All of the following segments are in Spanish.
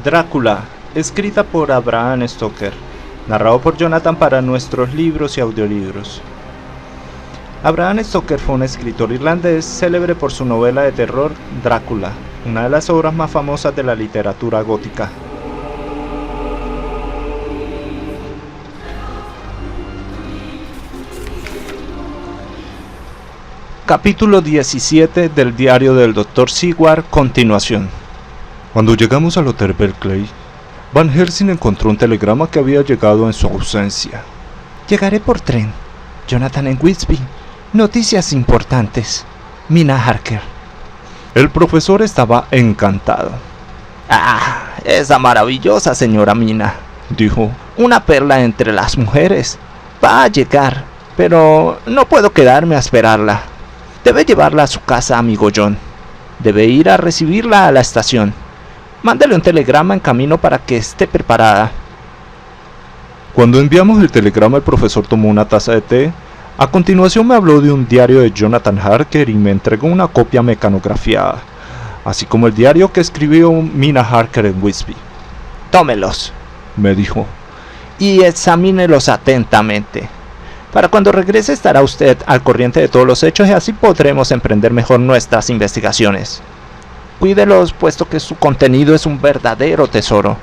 Drácula, escrita por Bram Stoker, narrado por Jonathan para nuestros libros y audiolibros. Bram Stoker fue un escritor irlandés célebre por su novela de terror Drácula, una de las obras más famosas de la literatura gótica. Capítulo 17 del diario del Dr. Sigward, continuación. Cuando llegamos al Hotel Berkeley, Van Helsing encontró un telegrama que había llegado en su ausencia. Llegaré por tren. Jonathan en Whitby. Noticias importantes. Mina Harker. El profesor estaba encantado. Esa maravillosa señora Mina, dijo. Una perla entre las mujeres. Va a llegar, pero no puedo quedarme a esperarla. Debe llevarla a su casa, amigo John. Debe ir a recibirla a la estación. Mándale un telegrama en camino para que esté preparada. Cuando enviamos el telegrama, el profesor tomó una taza de té. A continuación me habló de un diario de Jonathan Harker y me entregó una copia mecanografiada, así como el diario que escribió Mina Harker en Whitby. Tómelos, me dijo, y examínelos atentamente. Para cuando regrese estará usted al corriente de todos los hechos y así podremos emprender mejor nuestras investigaciones. Cuídelos, puesto que su contenido es un verdadero tesoro.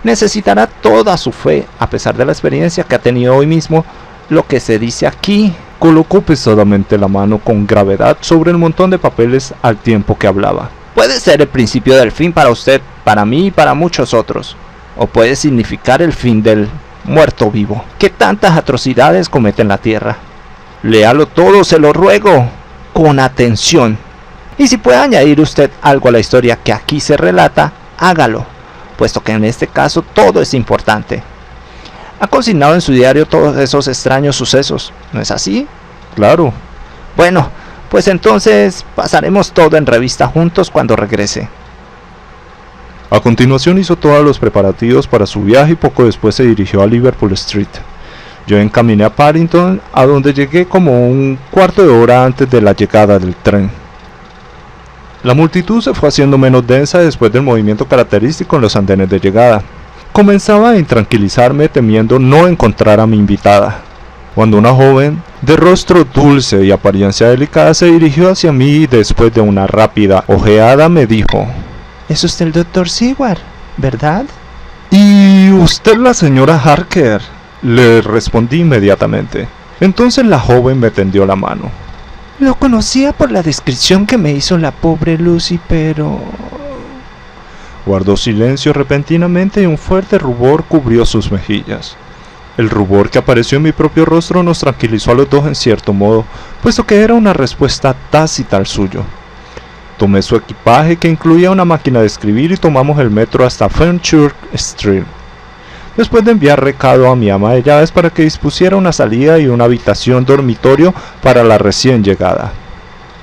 Necesitará toda su fe, a pesar de la experiencia que ha tenido hoy mismo. Lo que se dice aquí. Colocó pesadamente la mano con gravedad sobre el montón de papeles al tiempo que hablaba. Puede ser el principio del fin para usted, para mí y para muchos otros. O puede significar el fin del muerto vivo, que tantas atrocidades comete en la tierra. Léalo todo, se lo ruego, con atención. Y si puede añadir usted algo a la historia que aquí se relata, hágalo, puesto que en este caso todo es importante. Ha consignado en su diario todos esos extraños sucesos, ¿no es así? Claro. Bueno, pues entonces pasaremos todo en revista juntos cuando regrese. A continuación hizo todos los preparativos para su viaje y poco después se dirigió a Liverpool Street. Yo encaminé a Paddington, a donde llegué como un cuarto de hora antes de la llegada del tren. La multitud se fue haciendo menos densa después del movimiento característico en los andenes de llegada. Comenzaba a intranquilizarme temiendo no encontrar a mi invitada, cuando una joven, de rostro dulce y apariencia delicada, se dirigió hacia mí y después de una rápida ojeada me dijo: ¿Es usted el Dr. Sigward, verdad? ¿Y usted la señora Harker?, le respondí inmediatamente. Entonces la joven me tendió la mano. Lo conocía por la descripción que me hizo la pobre Lucy, pero... Guardó silencio repentinamente y un fuerte rubor cubrió sus mejillas. El rubor que apareció en mi propio rostro nos tranquilizó a los dos en cierto modo, puesto que era una respuesta tácita al suyo. Tomé su equipaje, que incluía una máquina de escribir, y tomamos el metro hasta Fenchurch Street. Después de enviar recado a mi ama de llaves para que dispusiera una salida y una habitación dormitorio para la recién llegada.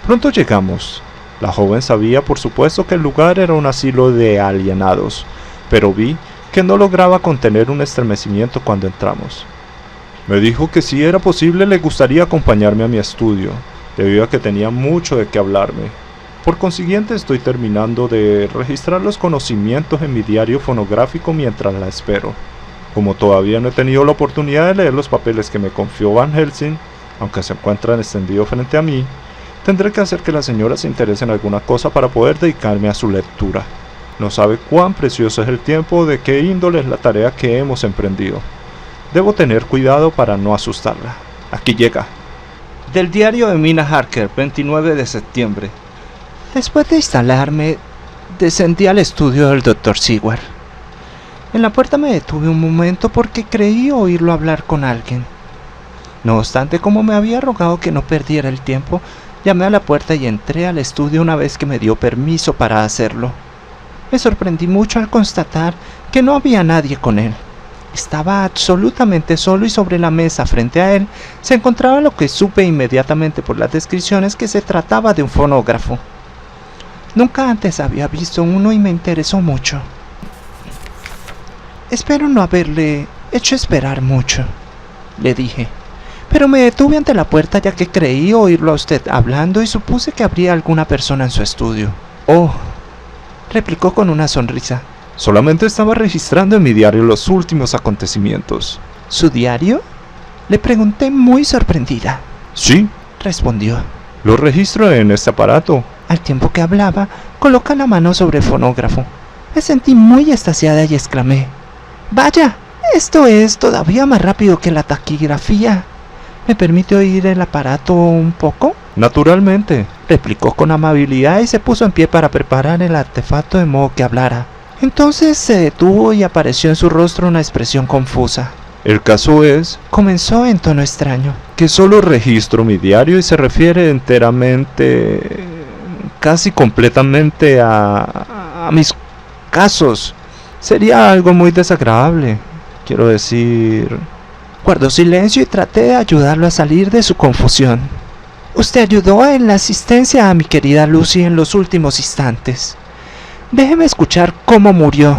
Pronto llegamos. La joven sabía, por supuesto, que el lugar era un asilo de alienados, pero vi que no lograba contener un estremecimiento cuando entramos. Me dijo que si era posible le gustaría acompañarme a mi estudio, debido a que tenía mucho de qué hablarme. Por consiguiente estoy terminando de registrar los conocimientos en mi diario fonográfico mientras la espero. Como todavía no he tenido la oportunidad de leer los papeles que me confió Van Helsing, aunque se encuentran extendidos frente a mí, tendré que hacer que la señora se interese en alguna cosa para poder dedicarme a su lectura. No sabe cuán precioso es el tiempo, de qué índole es la tarea que hemos emprendido. Debo tener cuidado para no asustarla. Aquí llega. Del diario de Mina Harker, 29 de septiembre. Después de instalarme, descendí al estudio del Dr. Sigward. En la puerta me detuve un momento porque creí oírlo hablar con alguien. No obstante, como me había rogado que no perdiera el tiempo, llamé a la puerta y entré al estudio una vez que me dio permiso para hacerlo. Me sorprendí mucho al constatar que no había nadie con él. Estaba absolutamente solo y sobre la mesa frente a él se encontraba lo que supe inmediatamente por las descripciones, que se trataba de un fonógrafo. Nunca antes había visto uno y me interesó mucho. Espero no haberle hecho esperar mucho, le dije, pero me detuve ante la puerta ya que creí oírlo a usted hablando y supuse que habría alguna persona en su estudio. Oh, replicó con una sonrisa, Solamente estaba registrando en mi diario los últimos acontecimientos. ¿Su diario? Le pregunté muy sorprendida. Sí, Respondió. lo registro en este aparato. Al tiempo que hablaba, coloca la mano sobre el fonógrafo. Me sentí muy extasiada y exclamé: ¡Vaya! Esto es todavía más rápido que la taquigrafía. ¿Me permite oír el aparato un poco? Naturalmente. Replicó con amabilidad y se puso en pie para preparar el artefacto de modo que hablara. Entonces se detuvo y apareció en su rostro una expresión confusa. El caso es Comenzó en tono extraño. que solo registro mi diario y se refiere enteramente, casi completamente a mis casos. Sería algo muy desagradable. Quiero decir... Guardó silencio y traté de ayudarlo a salir de su confusión. Usted ayudó en la asistencia a mi querida Lucy en los últimos instantes. Déjeme escuchar cómo murió.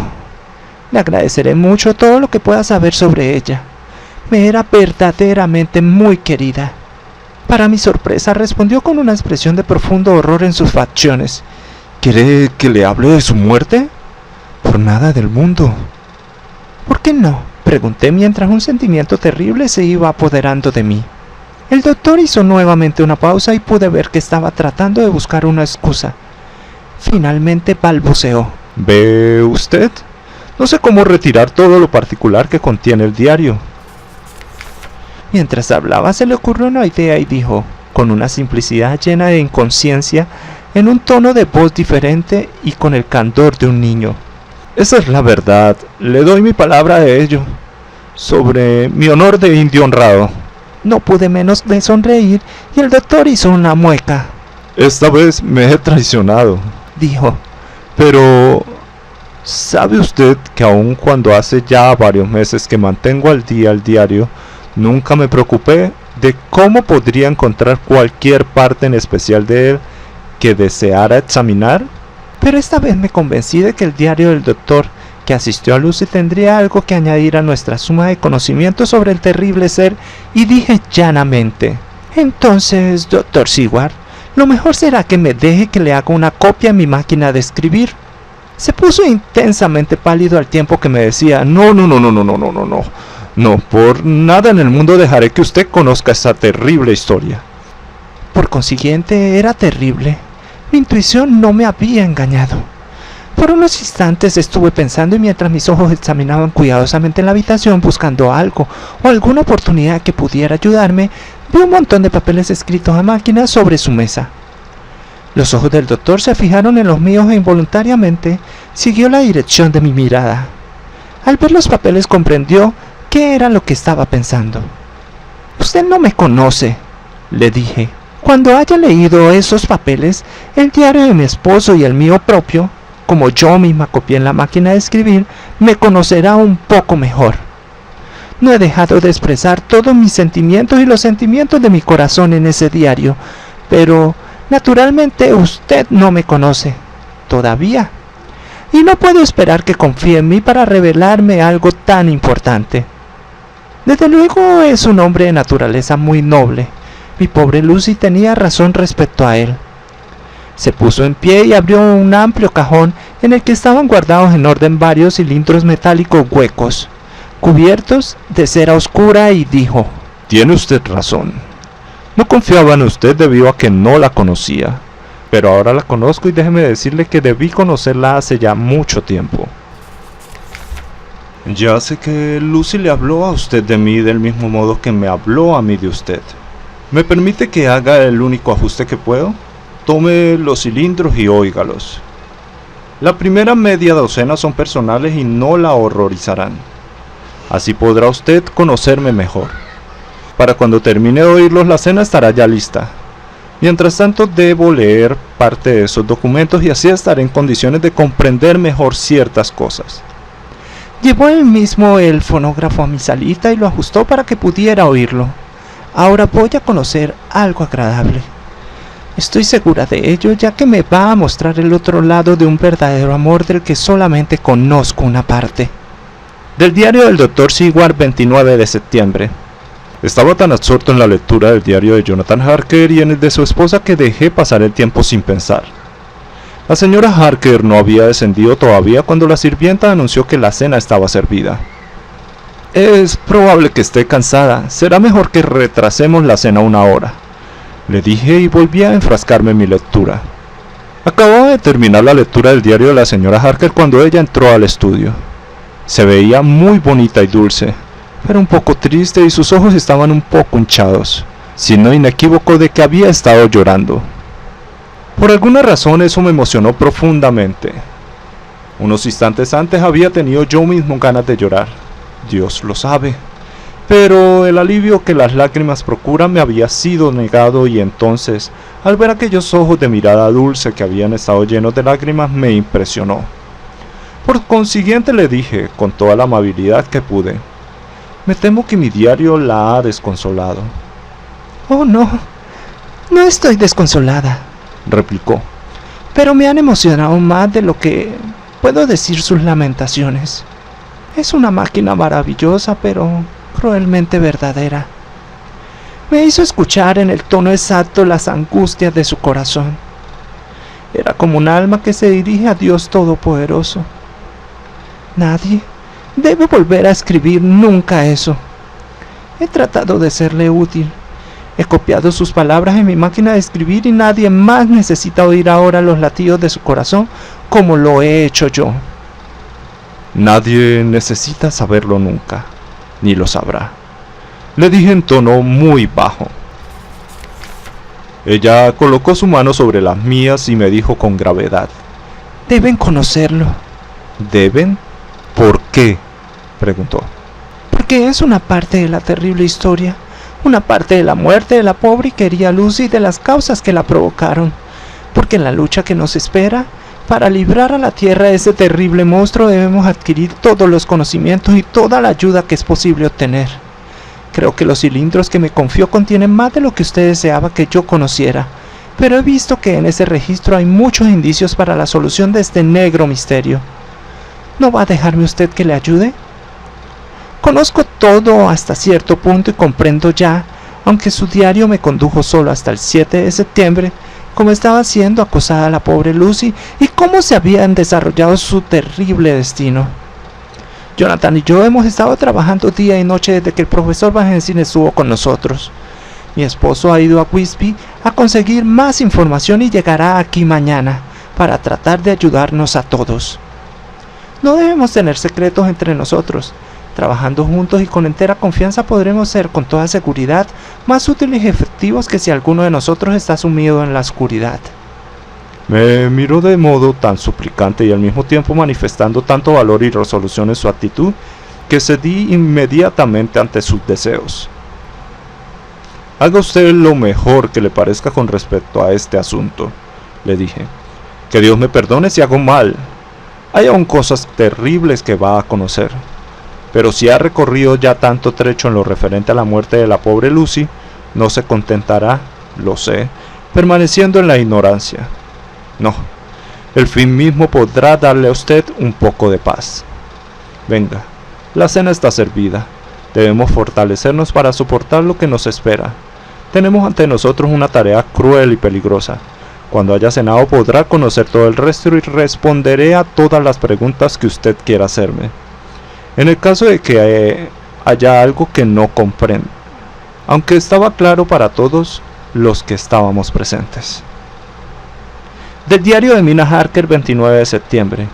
Le agradeceré mucho todo lo que pueda saber sobre ella. Me era verdaderamente muy querida. Para mi sorpresa respondió con una expresión de profundo horror en sus facciones. ¿Quiere que le hable de su muerte? Por nada del mundo. ¿Por qué no?, pregunté mientras un sentimiento terrible se iba apoderando de mí. El doctor hizo nuevamente una pausa y pude ver que estaba tratando de buscar una excusa. Finalmente balbuceó. ¿Ve usted? No sé cómo retirar todo lo particular que contiene el diario. Mientras hablaba se le ocurrió una idea y dijo, con una simplicidad llena de inconsciencia, en un tono de voz diferente y con el candor de un niño: Esa es la verdad, le doy mi palabra de ello, sobre mi honor de indio honrado. No pude menos de sonreír y el doctor hizo una mueca. Esta vez me he traicionado, Dijo: pero ¿sabe usted que aun cuando hace ya varios meses que mantengo al día el diario, nunca me preocupé de cómo podría encontrar cualquier parte en especial de él que deseara examinar? Pero esta vez me convencí de que el diario del doctor que asistió a Lucy tendría algo que añadir a nuestra suma de conocimientos sobre el terrible ser, y dije llanamente: entonces, doctor Seward, lo mejor será que me deje que le haga una copia en mi máquina de escribir. Se puso intensamente pálido al tiempo que me decía: No, por nada en el mundo dejaré que usted conozca esa terrible historia. Por consiguiente, era terrible. Mi intuición no me había engañado. Por unos instantes estuve pensando y mientras mis ojos examinaban cuidadosamente la habitación buscando algo o alguna oportunidad que pudiera ayudarme, vi un montón de papeles escritos a máquina sobre su mesa. Los ojos del doctor se fijaron en los míos e involuntariamente siguió la dirección de mi mirada. Al ver los papeles comprendió qué era lo que estaba pensando. «Usted no me conoce», le dije. «Cuando haya leído esos papeles, el diario de mi esposo y el mío propio, como yo misma copié en la máquina de escribir, me conocerá un poco mejor. No he dejado de expresar todos mis sentimientos y los sentimientos de mi corazón en ese diario, pero naturalmente usted no me conoce, todavía, y no puedo esperar que confíe en mí para revelarme algo tan importante. Desde luego es un hombre de naturaleza muy noble. Mi pobre Lucy tenía razón respecto a él». Se puso en pie y abrió un amplio cajón en el que estaban guardados en orden varios cilindros metálicos huecos, cubiertos de cera oscura, y dijo: «Tiene usted razón. No confiaba en usted debido a que no la conocía, pero ahora la conozco y déjeme decirle que debí conocerla hace ya mucho tiempo. Ya sé que Lucy le habló a usted de mí del mismo modo que me habló a mí de usted. ¿Me permite que haga el único ajuste que puedo? Tome los cilindros y óigalos. La primera media docena son personales y no la horrorizarán. Así podrá usted conocerme mejor. Para cuando termine de oírlos, la cena estará ya lista. Mientras tanto, debo leer parte de esos documentos y así estaré en condiciones de comprender mejor ciertas cosas». Llevó él mismo el fonógrafo a mi salita y lo ajustó para que pudiera oírlo. Ahora voy a conocer algo agradable. Estoy segura de ello, ya que me va a mostrar el otro lado de un verdadero amor del que solamente conozco una parte. Del diario del Dr. Seward, 29 de septiembre. Estaba tan absorto en la lectura del diario de Jonathan Harker y en el de su esposa que dejé pasar el tiempo sin pensar. La señora Harker no había descendido todavía cuando la sirvienta anunció que la cena estaba servida. Es probable que esté cansada, será mejor que retrasemos la cena una hora, le dije y volví a enfrascarme en mi lectura. Acababa de terminar la lectura del diario de la señora Harker cuando ella entró al estudio. Se veía muy bonita y dulce, pero un poco triste y sus ojos estaban un poco hinchados, signo inequívoco de que había estado llorando. Por alguna razón eso me emocionó profundamente. Unos instantes antes había tenido yo mismo ganas de llorar, Dios lo sabe, pero el alivio que las lágrimas procuran me había sido negado y entonces, al ver aquellos ojos de mirada dulce que habían estado llenos de lágrimas, me impresionó. Por consiguiente le dije, con toda la amabilidad que pude, me temo que mi diario la ha desconsolado. Oh, no estoy desconsolada, replicó, pero me han emocionado más de lo que puedo decir sus lamentaciones. Es una máquina maravillosa, pero cruelmente verdadera. Me hizo escuchar en el tono exacto las angustias de su corazón. Era como un alma que se dirige a Dios Todopoderoso. Nadie debe volver a escribir nunca eso. He tratado de serle útil. He copiado sus palabras en mi máquina de escribir y nadie más necesita oír ahora los latidos de su corazón como lo he hecho yo. Nadie necesita saberlo nunca, ni lo sabrá, le dije en tono muy bajo. Ella colocó su mano sobre las mías y me dijo con gravedad: Deben conocerlo. ¿Deben? ¿Por qué?, preguntó. Porque es una parte de la terrible historia, una parte de la muerte de la pobre y querida Lucy y de las causas que la provocaron. Porque en la lucha que nos espera, para librar a la tierra de ese terrible monstruo debemos adquirir todos los conocimientos y toda la ayuda que es posible obtener. Creo que los cilindros que me confió contienen más de lo que usted deseaba que yo conociera, pero he visto que en ese registro hay muchos indicios para la solución de este negro misterio. ¿No va a dejarme usted que le ayude? Conozco todo hasta cierto punto y comprendo ya, aunque su diario me condujo solo hasta el 7 de septiembre, cómo estaba siendo acosada la pobre Lucy y cómo se habían desarrollado su terrible destino. Jonathan y yo hemos estado trabajando día y noche desde que el profesor Van Helsing estuvo con nosotros. Mi esposo ha ido a Wisby a conseguir más información y llegará aquí mañana para tratar de ayudarnos a todos. No debemos tener secretos entre nosotros. Trabajando juntos y con entera confianza podremos ser con toda seguridad más útiles y efectivos que si alguno de nosotros está sumido en la oscuridad. Me miró de modo tan suplicante y al mismo tiempo manifestando tanto valor y resolución en su actitud que cedí inmediatamente ante sus deseos. Haga usted lo mejor que le parezca con respecto a este asunto, le dije. Que Dios me perdone si hago mal. Hay aún cosas terribles que va a conocer. Pero si ha recorrido ya tanto trecho en lo referente a la muerte de la pobre Lucy, no se contentará, lo sé, permaneciendo en la ignorancia. No, el fin mismo podrá darle a usted un poco de paz. Venga, la cena está servida. Debemos fortalecernos para soportar lo que nos espera. Tenemos ante nosotros una tarea cruel y peligrosa. Cuando haya cenado podrá conocer todo el resto y responderé a todas las preguntas que usted quiera hacerme. En el caso de que haya algo que no comprenda, aunque estaba claro para todos los que estábamos presentes. Del diario de Mina Harker, 29 de septiembre.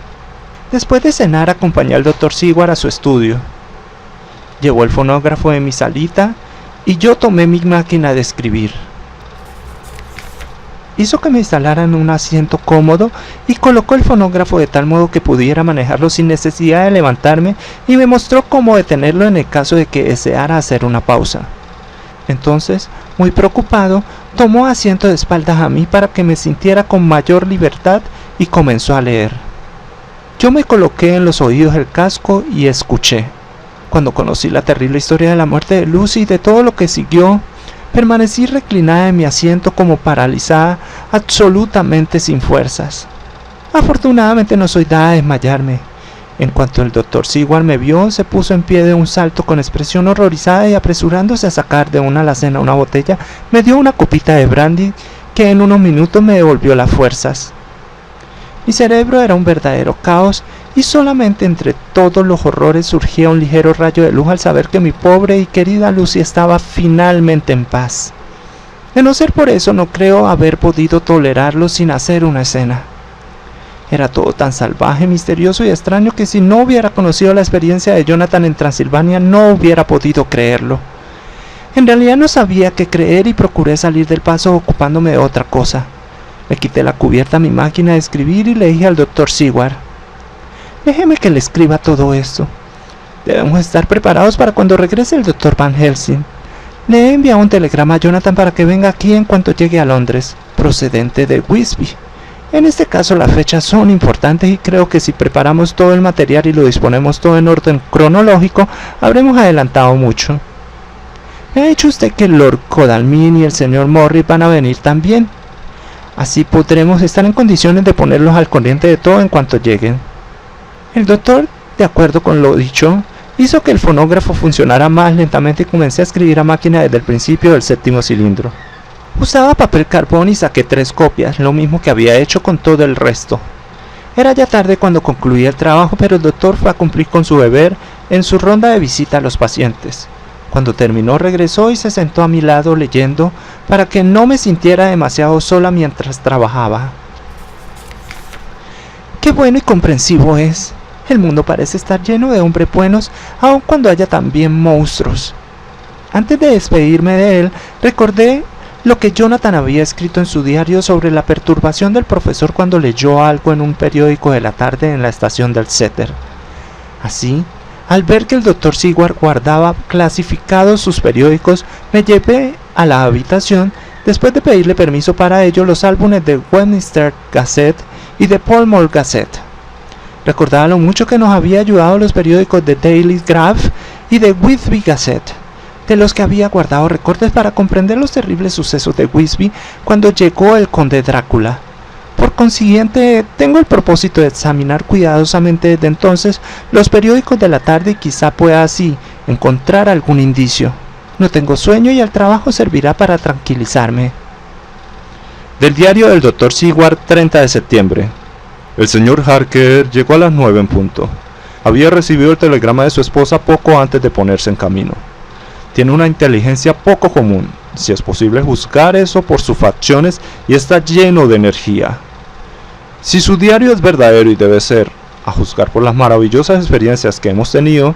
Después de cenar acompañé al Dr. Seward a su estudio. Llevó el fonógrafo de mi salita y yo tomé mi máquina de escribir. Hizo que me instalara en un asiento cómodo y colocó el fonógrafo de tal modo que pudiera manejarlo sin necesidad de levantarme y me mostró cómo detenerlo en el caso de que deseara hacer una pausa. Entonces, muy preocupado, tomó asiento de espaldas a mí para que me sintiera con mayor libertad y comenzó a leer. Yo me coloqué en los oídos el casco y escuché. Cuando conocí la terrible historia de la muerte de Lucy y de todo lo que siguió, permanecí reclinada en mi asiento como paralizada, absolutamente sin fuerzas. Afortunadamente no soy dada a desmayarme. En cuanto el Dr. Seward me vio, se puso en pie de un salto con expresión horrorizada y apresurándose a sacar de una alacena una botella, me dio una copita de brandy que en unos minutos me devolvió las fuerzas. Mi cerebro era un verdadero caos y solamente entre todos los horrores surgía un ligero rayo de luz al saber que mi pobre y querida Lucy estaba finalmente en paz. De no ser por eso, no creo haber podido tolerarlo sin hacer una escena. Era todo tan salvaje, misterioso y extraño que si no hubiera conocido la experiencia de Jonathan en Transilvania no hubiera podido creerlo. En realidad no sabía qué creer y procuré salir del paso ocupándome de otra cosa. Le quité la cubierta a mi máquina de escribir y le dije al Dr. Seward: déjeme que le escriba todo esto. Debemos estar preparados para cuando regrese el Dr. Van Helsing. Le he enviado un telegrama a Jonathan para que venga aquí en cuanto llegue a Londres, procedente de Wisby. En este caso las fechas son importantes y creo que si preparamos todo el material y lo disponemos todo en orden cronológico, habremos adelantado mucho. Me ha dicho usted que Lord Godalming y el señor Morris van a venir también. Así podremos estar en condiciones de ponerlos al corriente de todo en cuanto lleguen. El doctor, de acuerdo con lo dicho, hizo que el fonógrafo funcionara más lentamente y comencé a escribir a máquina desde el principio del 7º cilindro. Usaba papel carbón y saqué 3 copias, lo mismo que había hecho con todo el resto. Era ya tarde cuando concluí el trabajo, pero el doctor fue a cumplir con su deber en su ronda de visita a los pacientes. Cuando terminó regresó y se sentó a mi lado leyendo para que no me sintiera demasiado sola mientras trabajaba. Qué bueno y comprensivo es. El mundo parece estar lleno de hombres buenos, aun cuando haya también monstruos. Antes de despedirme de él, recordé lo que Jonathan había escrito en su diario sobre la perturbación del profesor cuando leyó algo en un periódico de la tarde en la estación del Setter. Así, al ver que el Dr. Seward guardaba clasificados sus periódicos, me llevé a la habitación, después de pedirle permiso para ello, los álbumes de Westminster Gazette y de Pall Mall Gazette. Recordaba lo mucho que nos había ayudado los periódicos de Daily Graph y de Wisby Gazette, de los que había guardado recortes para comprender los terribles sucesos de Wisby cuando llegó el conde Drácula. Por consiguiente, tengo el propósito de examinar cuidadosamente desde entonces los periódicos de la tarde y quizá pueda así encontrar algún indicio. No tengo sueño y el trabajo servirá para tranquilizarme. Del diario del Dr. Seward, 30 de septiembre. El señor Harker llegó a las 9 en punto. Había recibido el telegrama de su esposa poco antes de ponerse en camino. Tiene una inteligencia poco común, si es posible juzgar eso por sus facciones, y está lleno de energía. Si su diario es verdadero y debe ser, a juzgar por las maravillosas experiencias que hemos tenido,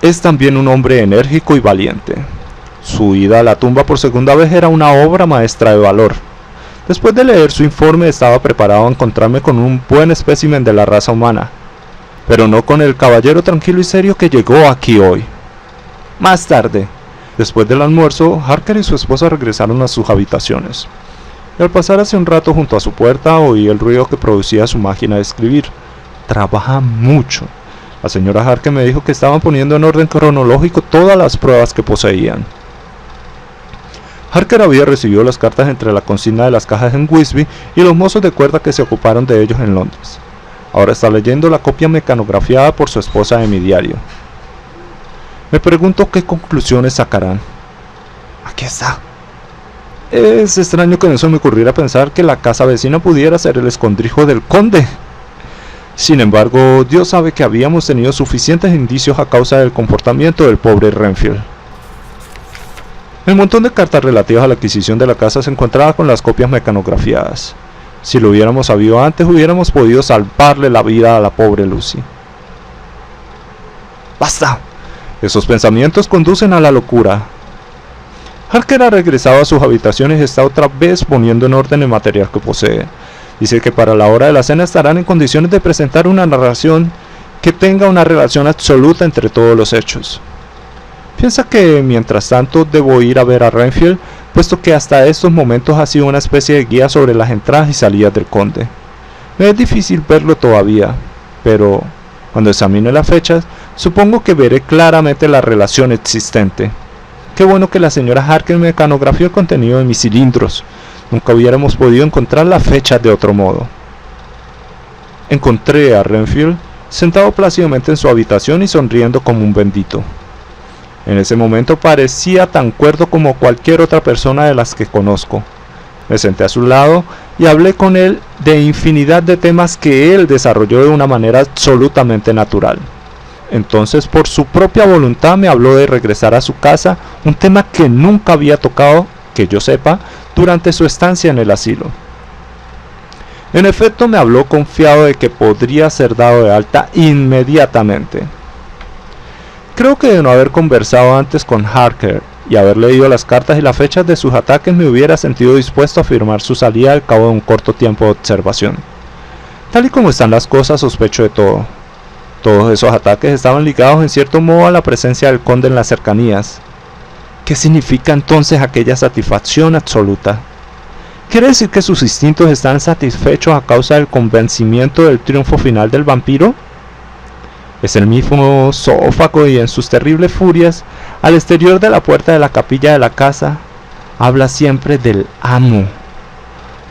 es también un hombre enérgico y valiente. Su ida a la tumba por segunda vez era una obra maestra de valor. Después de leer su informe estaba preparado a encontrarme con un buen espécimen de la raza humana, pero no con el caballero tranquilo y serio que llegó aquí hoy. Más tarde, después del almuerzo, Harker y su esposa regresaron a sus habitaciones. Y al pasar hace un rato junto a su puerta oí el ruido que producía su máquina de escribir. Trabaja mucho. La señora Harker me dijo que estaban poniendo en orden cronológico todas las pruebas que poseían. Harker había recibido las cartas entre la consigna de las cajas en Wisby y los mozos de cuerda que se ocuparon de ellos en Londres. Ahora está leyendo la copia mecanografiada por su esposa de mi diario. Me pregunto qué conclusiones sacarán. Aquí está. Es extraño que no se me ocurriera pensar que la casa vecina pudiera ser el escondrijo del conde. Sin embargo, Dios sabe que habíamos tenido suficientes indicios a causa del comportamiento del pobre Renfield. El montón de cartas relativas a la adquisición de la casa se encontraba con las copias mecanografiadas. Si lo hubiéramos sabido antes, hubiéramos podido salvarle la vida a la pobre Lucy. ¡Basta! Esos pensamientos conducen a la locura. Harker ha regresado a sus habitaciones y está otra vez poniendo en orden el material que posee. Dice que para la hora de la cena estarán en condiciones de presentar una narración que tenga una relación absoluta entre todos los hechos. Piensa que, mientras tanto, debo ir a ver a Renfield, puesto que hasta estos momentos ha sido una especie de guía sobre las entradas y salidas del conde. Me es difícil verlo todavía, pero cuando examine las fechas, supongo que veré claramente la relación existente. Qué bueno que la señora Harker mecanografió el contenido de mis cilindros. Nunca hubiéramos podido encontrar las fechas de otro modo. Encontré a Renfield sentado plácidamente en su habitación y sonriendo como un bendito. En ese momento parecía tan cuerdo como cualquier otra persona de las que conozco. Me senté a su lado y hablé con él de infinidad de temas que él desarrolló de una manera absolutamente natural. Entonces, por su propia voluntad, me habló de regresar a su casa, un tema que nunca había tocado, que yo sepa, durante su estancia en el asilo. En efecto, me habló confiado de que podría ser dado de alta inmediatamente. Creo que de no haber conversado antes con Harker y haber leído las cartas y las fechas de sus ataques, me hubiera sentido dispuesto a firmar su salida al cabo de un corto tiempo de observación. Tal y como están las cosas, sospecho de todo. Todos esos ataques estaban ligados en cierto modo a la presencia del conde en las cercanías. ¿Qué significa entonces aquella satisfacción absoluta? ¿Quiere decir que sus instintos están satisfechos a causa del convencimiento del triunfo final del vampiro? Es el mismo zoófago y en sus terribles furias, al exterior de la puerta de la capilla de la casa, habla siempre del amo.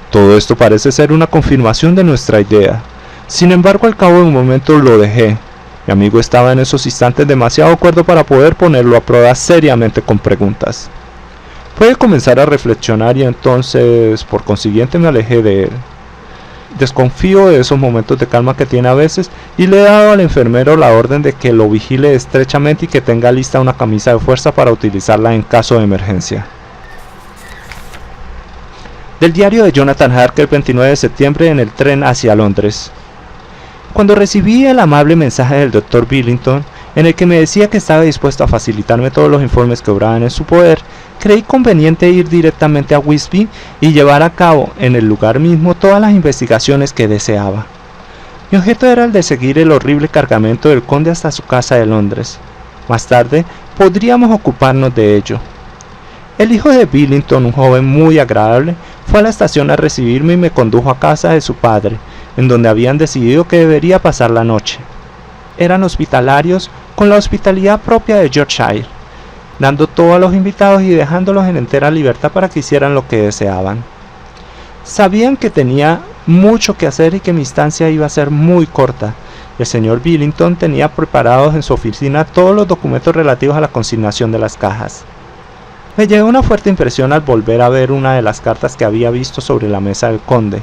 Todo esto parece ser una confirmación de nuestra idea. Sin embargo, al cabo de un momento lo dejé. Mi amigo estaba en esos instantes demasiado cuerdo para poder ponerlo a prueba seriamente con preguntas. Puede comenzar a reflexionar y entonces, por consiguiente, me alejé de él. Desconfío de esos momentos de calma que tiene a veces y le he dado al enfermero la orden de que lo vigile estrechamente y que tenga lista una camisa de fuerza para utilizarla en caso de emergencia. Del diario de Jonathan Harker, 29 de septiembre, en el tren hacia Londres. Cuando recibí el amable mensaje del Dr. Billington, en el que me decía que estaba dispuesto a facilitarme todos los informes que obraban en su poder, creí conveniente ir directamente a Wisby y llevar a cabo en el lugar mismo todas las investigaciones que deseaba. Mi objeto era el de seguir el horrible cargamento del conde hasta su casa de Londres. Más tarde podríamos ocuparnos de ello. El hijo de Billington, un joven muy agradable, fue a la estación a recibirme y me condujo a casa de su padre, en donde habían decidido que debería pasar la noche. Eran hospitalarios con la hospitalidad propia de Yorkshire, dando todo a los invitados y dejándolos en entera libertad para que hicieran lo que deseaban. Sabían que tenía mucho que hacer y que mi estancia iba a ser muy corta. El señor Billington tenía preparados en su oficina todos los documentos relativos a la consignación de las cajas. Me llegó una fuerte impresión al volver a ver una de las cartas que había visto sobre la mesa del conde,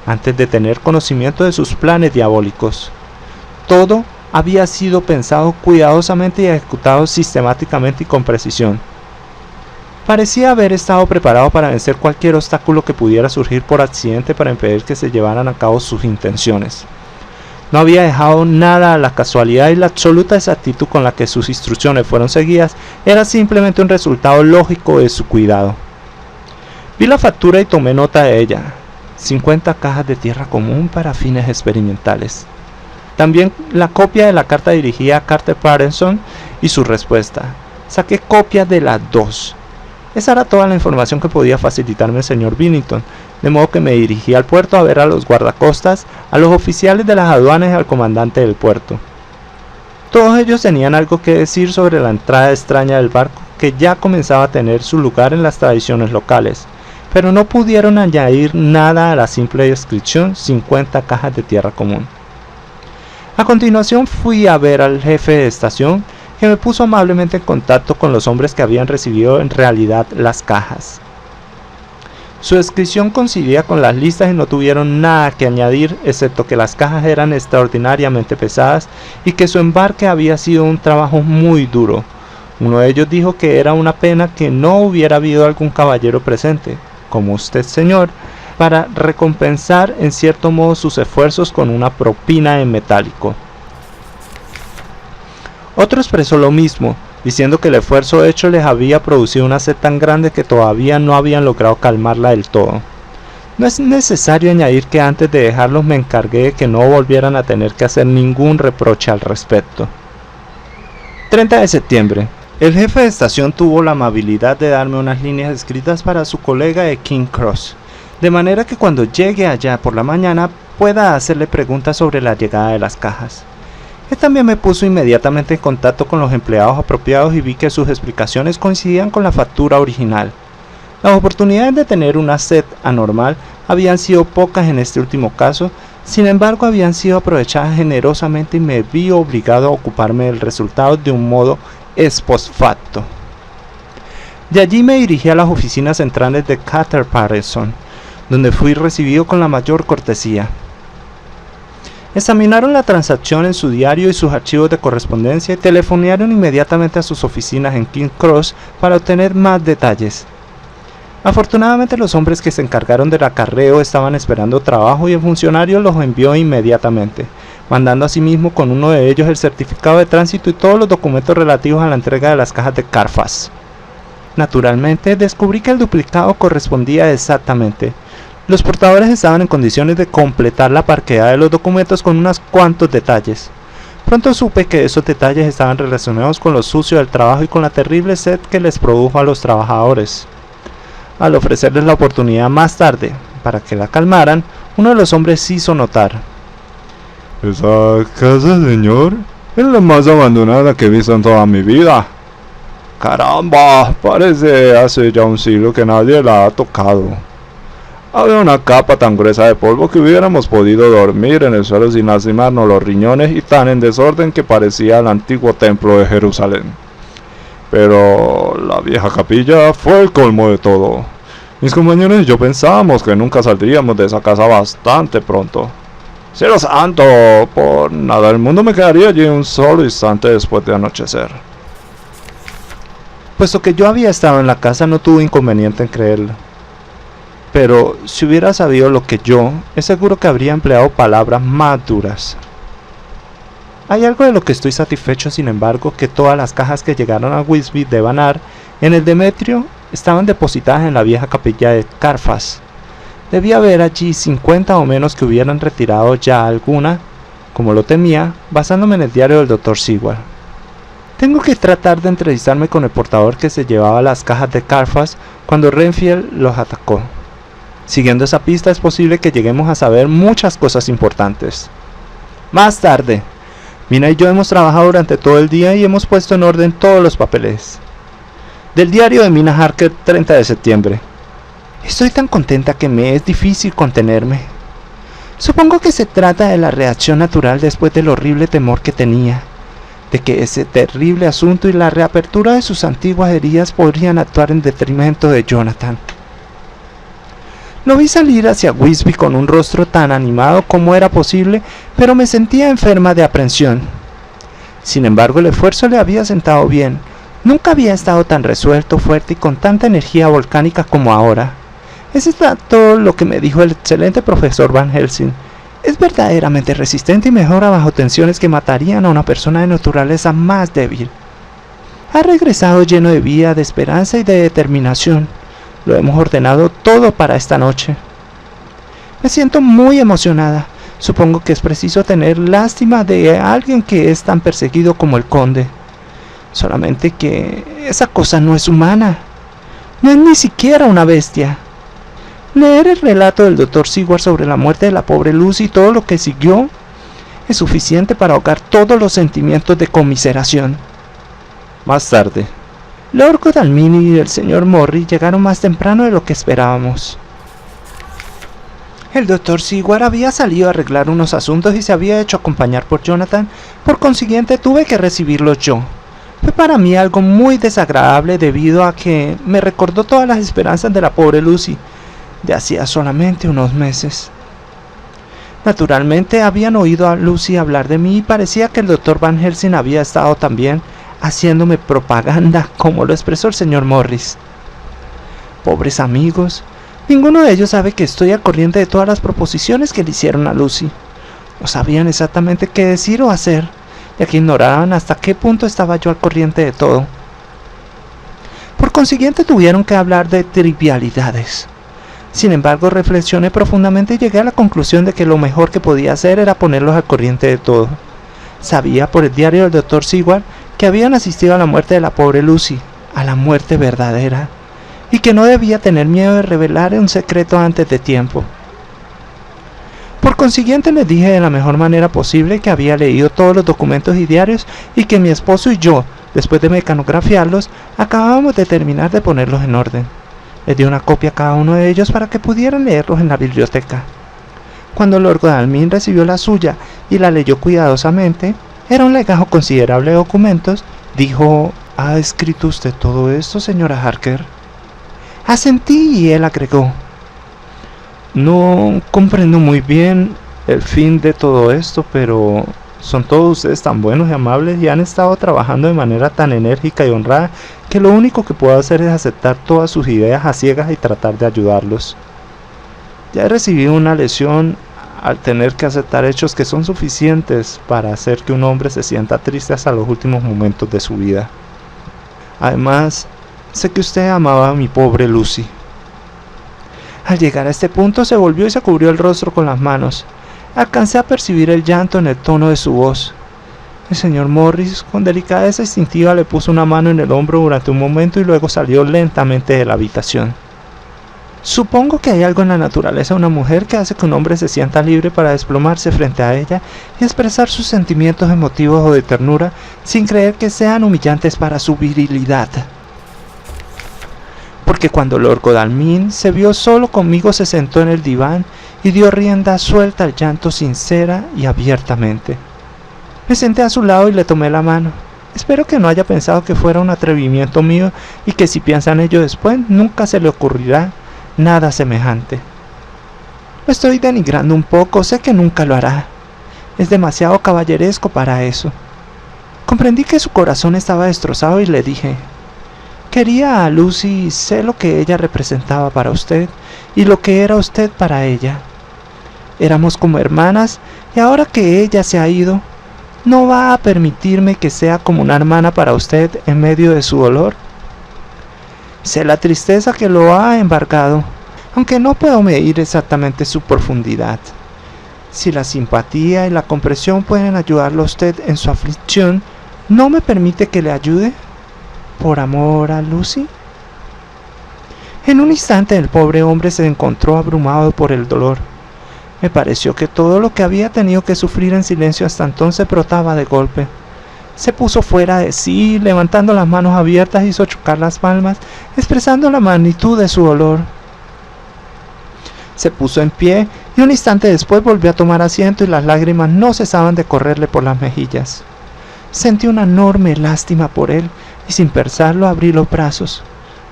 antes de tener conocimiento de sus planes diabólicos. Todo había sido pensado cuidadosamente y ejecutado sistemáticamente y con precisión. Parecía haber estado preparado para vencer cualquier obstáculo que pudiera surgir por accidente para impedir que se llevaran a cabo sus intenciones. No había dejado nada a la casualidad y la absoluta exactitud con la que sus instrucciones fueron seguidas era simplemente un resultado lógico de su cuidado. Vi la factura y tomé nota de ella. 50 cajas de tierra común para fines experimentales. También la copia de la carta dirigida a Carter Patterson y su respuesta. Saqué copia de las dos. Esa era toda la información que podía facilitarme el señor Billington, de modo que me dirigí al puerto a ver a los guardacostas, a los oficiales de las aduanas y al comandante del puerto. Todos ellos tenían algo que decir sobre la entrada extraña del barco, que ya comenzaba a tener su lugar en las tradiciones locales, pero no pudieron añadir nada a la simple descripción: 50 cajas de tierra común. A continuación fui a ver al jefe de estación, que me puso amablemente en contacto con los hombres que habían recibido en realidad las cajas. Su descripción coincidía con las listas y no tuvieron nada que añadir, excepto que las cajas eran extraordinariamente pesadas y que su embarque había sido un trabajo muy duro. Uno de ellos dijo que era una pena que no hubiera habido algún caballero presente, como usted, señor, para recompensar en cierto modo sus esfuerzos con una propina en metálico. Otro expresó lo mismo, diciendo que el esfuerzo hecho les había producido una sed tan grande que todavía no habían logrado calmarla del todo. No es necesario añadir que antes de dejarlos me encargué de que no volvieran a tener que hacer ningún reproche al respecto. 30 de septiembre. El jefe de estación tuvo la amabilidad de darme unas líneas escritas para su colega de King Cross, de manera que cuando llegue allá por la mañana pueda hacerle preguntas sobre la llegada de las cajas. Él también me puso inmediatamente en contacto con los empleados apropiados y vi que sus explicaciones coincidían con la factura original. Las oportunidades de tener una sed anormal habían sido pocas en este último caso, sin embargo habían sido aprovechadas generosamente y me vi obligado a ocuparme del resultado de un modo ex post facto. De allí me dirigí a las oficinas centrales de Carter Patterson. donde fui recibido con la mayor cortesía. Examinaron la transacción en su diario y sus archivos de correspondencia y telefonearon inmediatamente a sus oficinas en King's Cross para obtener más detalles. Afortunadamente los hombres que se encargaron del acarreo estaban esperando trabajo y el funcionario los envió inmediatamente, mandando asimismo con uno de ellos el certificado de tránsito y todos los documentos relativos a la entrega de las cajas de Carfax. Naturalmente descubrí que el duplicado correspondía exactamente. Los portadores estaban en condiciones de completar la parqueada de los documentos con unos cuantos detalles. Pronto supe que esos detalles estaban relacionados con lo sucio del trabajo y con la terrible sed que les produjo a los trabajadores. Al ofrecerles la oportunidad más tarde para que la calmaran, uno de los hombres hizo notar: Esa casa, señor, es la más abandonada que he visto en toda mi vida. Caramba, parece hace ya un siglo que nadie la ha tocado. Había una capa tan gruesa de polvo que hubiéramos podido dormir en el suelo sin lastimarnos los riñones y tan en desorden que parecía el antiguo templo de Jerusalén. Pero la vieja capilla fue el colmo de todo. Mis compañeros y yo pensábamos que nunca saldríamos de esa casa bastante pronto. ¡Cielo santo! Por nada del mundo me quedaría allí un solo instante después de anochecer. Puesto que yo había estado en la casa, no tuve inconveniente en creerlo. Pero si hubiera sabido lo que yo, es seguro que habría empleado palabras más duras. Hay algo de lo que estoy satisfecho, sin embargo, que todas las cajas que llegaron a Wisby de Banar en el Demetrio estaban depositadas en la vieja capilla de Carfax. Debía haber allí 50 o menos que hubieran retirado ya alguna, como lo temía, basándome en el diario del Dr. Seward. Tengo que tratar de entrevistarme con el portador que se llevaba las cajas de Carfax cuando Renfield los atacó. Siguiendo esa pista es posible que lleguemos a saber muchas cosas importantes. Más tarde, Mina y yo hemos trabajado durante todo el día y hemos puesto en orden todos los papeles. Del diario de Mina Harker, 30 de septiembre. Estoy tan contenta que me es difícil contenerme. Supongo que se trata de la reacción natural después del horrible temor que tenía, de que ese terrible asunto y la reapertura de sus antiguas heridas podrían actuar en detrimento de Jonathan. Lo vi salir hacia Wisby con un rostro tan animado como era posible, pero me sentía enferma de aprensión. Sin embargo, el esfuerzo le había sentado bien. Nunca había estado tan resuelto, fuerte y con tanta energía volcánica como ahora. Es exacto lo que me dijo el excelente profesor Van Helsing. Es verdaderamente resistente y mejora bajo tensiones que matarían a una persona de naturaleza más débil. Ha regresado lleno de vida, de esperanza y de determinación. Lo hemos ordenado todo para esta noche. Me siento muy emocionada. Supongo que es preciso tener lástima de alguien que es tan perseguido como el conde. Solamente que esa cosa no es humana. No es ni siquiera una bestia. Leer el relato del Dr. Seward sobre la muerte de la pobre Lucy y todo lo que siguió es suficiente para ahogar todos los sentimientos de conmiseración. Más tarde, Lord Godalming y el señor Morris llegaron más temprano de lo que esperábamos. El Dr. Seward había salido a arreglar unos asuntos y se había hecho acompañar por Jonathan, por consiguiente tuve que recibirlo yo. Fue para mí algo muy desagradable debido a que me recordó todas las esperanzas de la pobre Lucy, de hacía solamente unos meses. Naturalmente habían oído a Lucy hablar de mí y parecía que el Dr. Van Helsing había estado también haciéndome propaganda, como lo expresó el señor Morris. Pobres amigos, ninguno de ellos sabe que estoy al corriente de todas las proposiciones que le hicieron a Lucy. No sabían exactamente qué decir o hacer, ya que ignoraban hasta qué punto estaba yo al corriente de todo. Por consiguiente tuvieron que hablar de trivialidades. Sin embargo, reflexioné profundamente y llegué a la conclusión de que lo mejor que podía hacer era ponerlos al corriente de todo. Sabía por el diario del Dr. Seward que habían asistido a la muerte de la pobre Lucy, a la muerte verdadera, y que no debía tener miedo de revelar un secreto antes de tiempo. Por consiguiente les dije de la mejor manera posible que había leído todos los documentos y diarios y que mi esposo y yo, después de mecanografiarlos, acabábamos de terminar de ponerlos en orden. Les di una copia a cada uno de ellos para que pudieran leerlos en la biblioteca. Cuando Lord Godalming recibió la suya y la leyó cuidadosamente, era un legajo considerable de documentos, dijo: ¿Ha escrito usted todo esto, señora Harker? Asentí y él agregó: No comprendo muy bien el fin de todo esto, pero son todos ustedes tan buenos y amables y han estado trabajando de manera tan enérgica y honrada que lo único que puedo hacer es aceptar todas sus ideas a ciegas y tratar de ayudarlos. Ya he recibido una lesión al tener que aceptar hechos que son suficientes para hacer que un hombre se sienta triste hasta los últimos momentos de su vida. Además, sé que usted amaba a mi pobre Lucy. Al llegar a este punto se volvió y se cubrió el rostro con las manos. Alcancé a percibir el llanto en el tono de su voz. El señor Morris, con delicadeza instintiva, le puso una mano en el hombro durante un momento y luego salió lentamente de la habitación. Supongo que hay algo en la naturaleza de una mujer que hace que un hombre se sienta libre para desplomarse frente a ella y expresar sus sentimientos emotivos o de ternura sin creer que sean humillantes para su virilidad. Porque cuando Lord Godalming se vio solo conmigo se sentó en el diván y dio rienda suelta al llanto sincera y abiertamente. Me senté a su lado y le tomé la mano. Espero que no haya pensado que fuera un atrevimiento mío y que si piensa en ello después nunca se le ocurrirá nada semejante. Lo estoy denigrando un poco, sé que nunca lo hará. Es demasiado caballeresco para eso. Comprendí que su corazón estaba destrozado y le dije: quería a Lucy y sé lo que ella representaba para usted y lo que era usted para ella. Éramos como hermanas y ahora que ella se ha ido, ¿no va a permitirme que sea como una hermana para usted en medio de su dolor? Sé la tristeza que lo ha embargado, aunque no puedo medir exactamente su profundidad. Si la simpatía y la comprensión pueden ayudarlo a usted en su aflicción, ¿no me permite que le ayude? ¿Por amor a Lucy? En un instante el pobre hombre se encontró abrumado por el dolor. Me pareció que todo lo que había tenido que sufrir en silencio hasta entonces brotaba de golpe. Se puso fuera de sí, levantando las manos abiertas hizo chocar las palmas, expresando la magnitud de su dolor. Se puso en pie y un instante después volvió a tomar asiento y las lágrimas no cesaban de correrle por las mejillas. Sentí una enorme lástima por él y sin pensarlo abrí los brazos.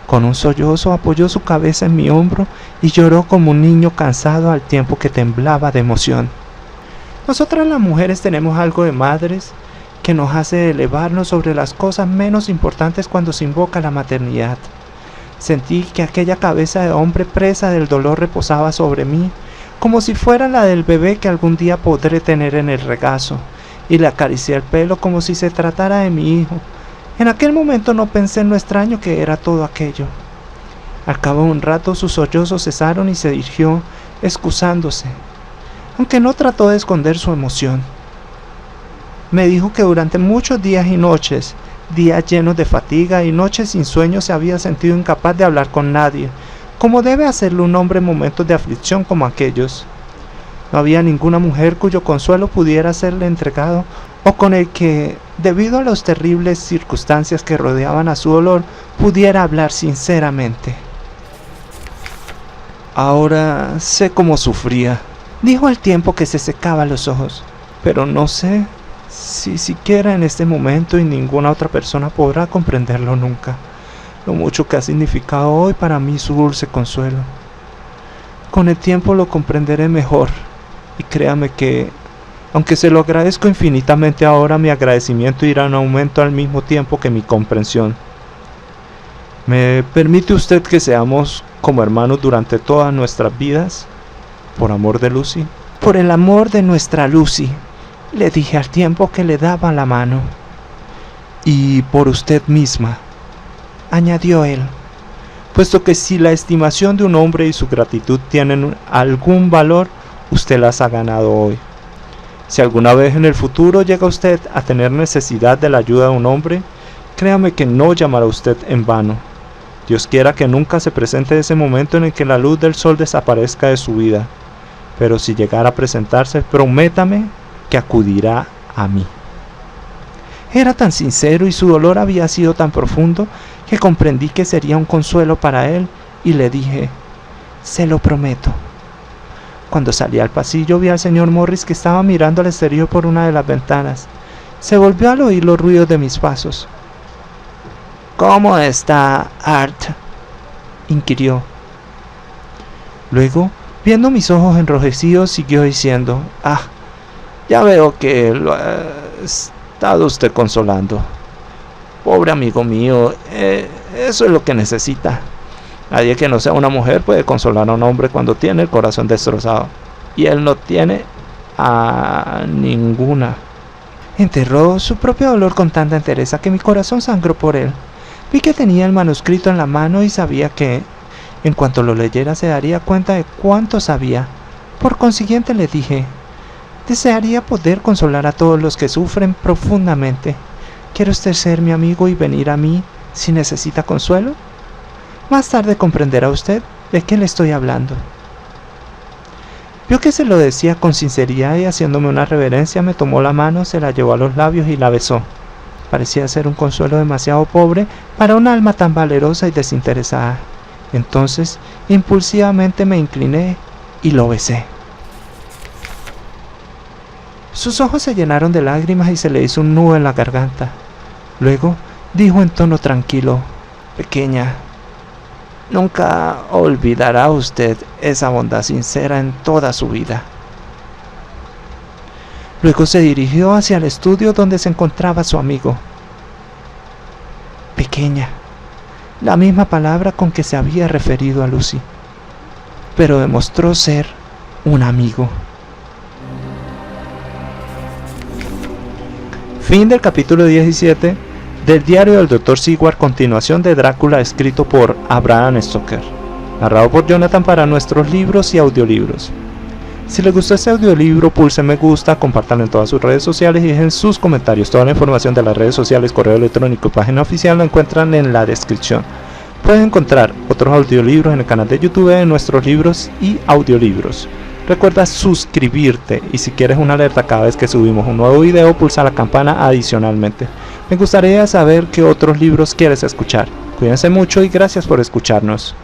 Con un sollozo apoyó su cabeza en mi hombro y lloró como un niño cansado al tiempo que temblaba de emoción. Nosotras las mujeres tenemos algo de madres que nos hace elevarnos sobre las cosas menos importantes cuando se invoca la maternidad. Sentí que aquella cabeza de hombre presa del dolor reposaba sobre mí, como si fuera la del bebé que algún día podré tener en el regazo, y le acaricié el pelo como si se tratara de mi hijo. En aquel momento no pensé en lo extraño que era todo aquello. Al cabo de un rato sus sollozos cesaron y se dirigió, excusándose, aunque no trató de esconder su emoción. Me dijo que durante muchos días y noches, días llenos de fatiga y noches sin sueño, se había sentido incapaz de hablar con nadie, como debe hacerlo un hombre en momentos de aflicción como aquellos. No había ninguna mujer cuyo consuelo pudiera serle entregado o con el que, debido a las terribles circunstancias que rodeaban a su dolor, pudiera hablar sinceramente. Ahora sé cómo sufría, dijo al tiempo que se secaba los ojos, pero no sé si siquiera en este momento y ninguna otra persona podrá comprenderlo nunca, lo mucho que ha significado hoy para mí su dulce consuelo. Con el tiempo lo comprenderé mejor, y créame que, aunque se lo agradezco infinitamente ahora, mi agradecimiento irá en aumento al mismo tiempo que mi comprensión. ¿Me permite usted que seamos como hermanos durante todas nuestras vidas? ¿Por amor de Lucy? Por el amor de nuestra Lucy, le dije al tiempo que le daba la mano. Y por usted misma, añadió él, puesto que si la estimación de un hombre y su gratitud tienen algún valor, usted las ha ganado hoy. Si alguna vez en el futuro llega usted a tener necesidad de la ayuda de un hombre, créame que no llamará usted en vano. Dios quiera que nunca se presente ese momento en el que la luz del sol desaparezca de su vida, pero si llegara a presentarse, prométame que acudirá a mí. Era tan sincero y su dolor había sido tan profundo que comprendí que sería un consuelo para él y le dije: se lo prometo. Cuando salí al pasillo vi al señor Morris que estaba mirando al exterior por una de las ventanas. Se volvió al oír los ruidos de mis pasos. ¿Cómo está Art?, inquirió. Luego Viendo mis ojos enrojecidos, siguió diciendo: «Ah, ya veo que lo ha estado usted consolando. Pobre amigo mío, eso es lo que necesita. Nadie que no sea una mujer puede consolar a un hombre cuando tiene el corazón destrozado. Y él no tiene a ninguna». Enterró su propio dolor con tanta entereza que mi corazón sangró por él. Vi que tenía el manuscrito en la mano y sabía que, en cuanto lo leyera, se daría cuenta de cuánto sabía. Por consiguiente le dije: «Desearía poder consolar a todos los que sufren profundamente. ¿Quiere usted ser mi amigo y venir a mí si necesita consuelo? Más tarde comprenderá usted de qué le estoy hablando». Vio que se lo decía con sinceridad y, haciéndome una reverencia, me tomó la mano, se la llevó a los labios y la besó. Parecía ser un consuelo demasiado pobre para un alma tan valerosa y desinteresada. Entonces, impulsivamente me incliné y lo besé. Sus ojos se llenaron de lágrimas y se le hizo un nudo en la garganta. Luego dijo en tono tranquilo: «Pequeña, nunca olvidará usted esa bondad sincera en toda su vida». Luego se dirigió hacia el estudio donde se encontraba su amigo. «Pequeña», la misma palabra con que se había referido a Lucy, pero demostró ser un amigo. Fin del capítulo 17 del diario del Dr. Seward, continuación de Drácula, escrito por Abraham Stoker, narrado por Jonathan para nuestros libros y audiolibros. Si les gustó este audiolibro, pulsen me gusta, compártanlo en todas sus redes sociales y dejen sus comentarios. Toda la información de las redes sociales, correo electrónico y página oficial lo encuentran en la descripción. Pueden encontrar otros audiolibros en el canal de YouTube de nuestros libros y audiolibros. Recuerda suscribirte y si quieres una alerta cada vez que subimos un nuevo video, pulsa la campana adicionalmente. Me gustaría saber qué otros libros quieres escuchar. Cuídense mucho y gracias por escucharnos.